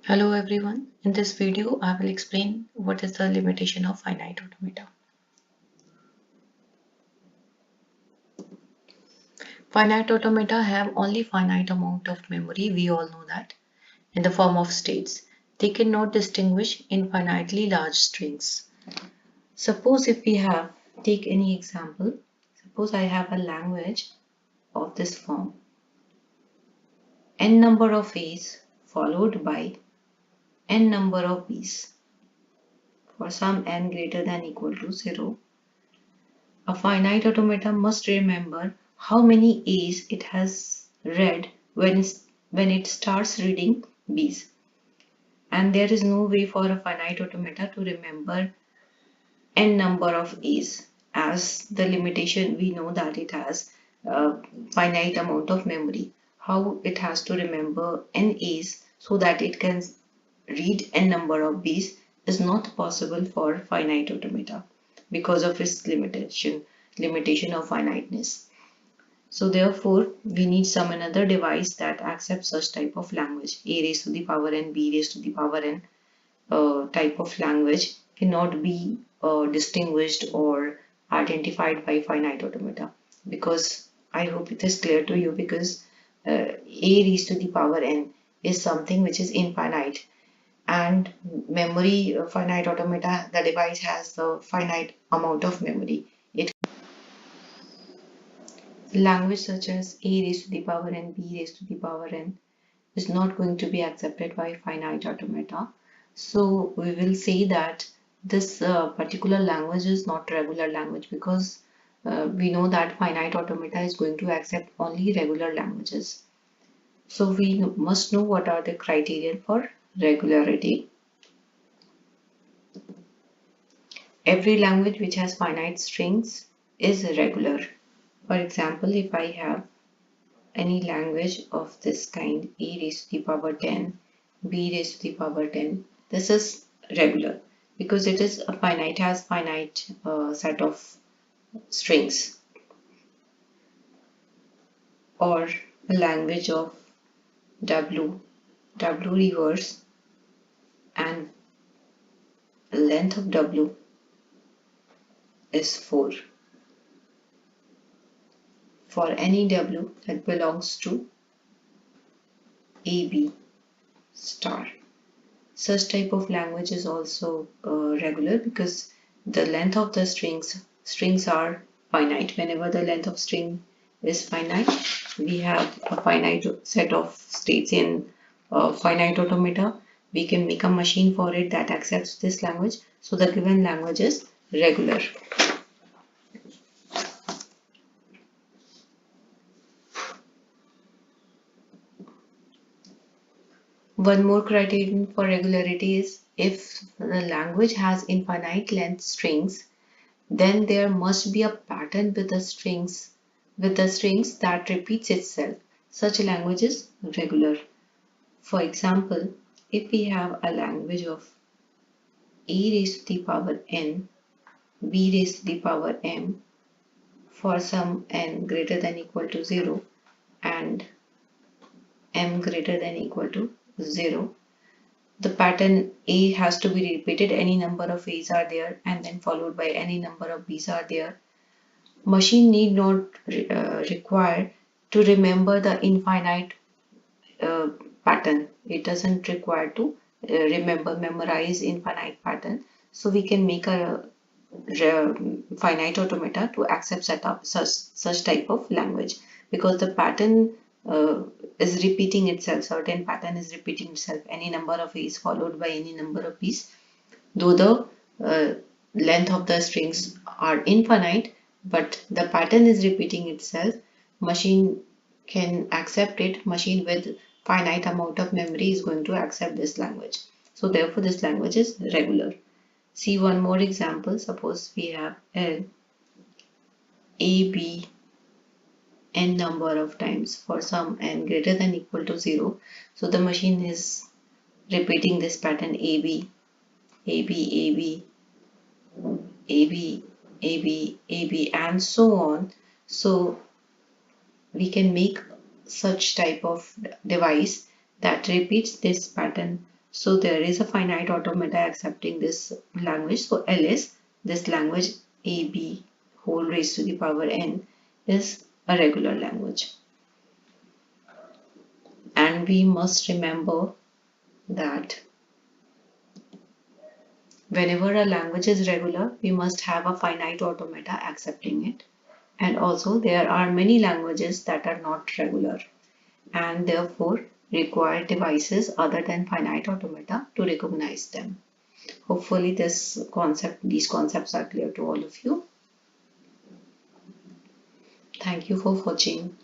Hello everyone. In this video, I will explain what is the limitation of finite automata. Finite automata have only finite amount of memory, we all know that, in the form of states. They cannot distinguish infinitely large strings. Suppose if we take any example, suppose I have a language of this form. N number of A's followed by N number of B's. For some N greater than equal to 0, a finite automata must remember how many A's it has read when it starts reading B's. And there is no way for a finite automata to remember n number of A's, as the limitation we know that it has a finite amount of memory. How it has to remember n A's so that it can read n number of B's is not possible for finite automata because of its limitation of finiteness. So therefore, we need some another device that accepts such type of language. A raised to the power n, b raised to the power n type of language cannot be distinguished or identified by finite automata. Because I hope it is clear to you, because a raised to the power n is something which is infinite, and memory finite automata, the device has the finite amount of memory. It language such as a raised to the power n, b raised to the power n is not going to be accepted by finite automata. So we will say that this particular language is not regular language, because we know that finite automata is going to accept only regular languages. So we must know what are the criterion for regularity. Every language which has finite strings is regular. For example, if I have any language of this kind, a raised to the power 10, b raised to the power 10, this is regular because it is a finite, has finite set of strings. Or a language of w reverse, and length of w is 4 for any w that belongs to AB star. Such type of language is also regular because the length of the strings are finite. Whenever the length of string is finite, we have a finite set of states in finite automata. We can make a machine for it that accepts this language. So the given language is regular. One more criterion for regularity is if the language has infinite length strings, then there must be a pattern with the strings that repeats itself. Such a language is regular. For example, if we have a language of a raised to the power n, b raised to the power m for some n greater than equal to 0 and m greater than equal to 0, the pattern A has to be repeated. Any number of A's are there and then followed by any number of B's are there. Machine need not require to remember the infinite uh, pattern. It doesn't require to memorize infinite pattern. So we can make a finite automata to accept such type of language, because the pattern is repeating itself. Certain pattern is repeating itself. Any number of A's followed by any number of B's. Though the length of the strings are infinite, but the pattern is repeating itself, machine can accept it. Machine with finite amount of memory is going to accept this language. So therefore this language is regular. See one more example. Suppose we have L, A, B, n number of times for some n greater than equal to 0. So the machine is repeating this pattern AB, AB, AB, AB, AB, AB, and so on. So we can make such type of device that repeats this pattern So there is a finite automata accepting this language. So L is this language AB whole raised to the power n is a regular language. And we must remember that whenever a language is regular, we must have a finite automata accepting it. And also there are many languages that are not regular and therefore require devices other than finite automata to recognize them. Hopefully these concepts are clear to all of you. Thank you for watching.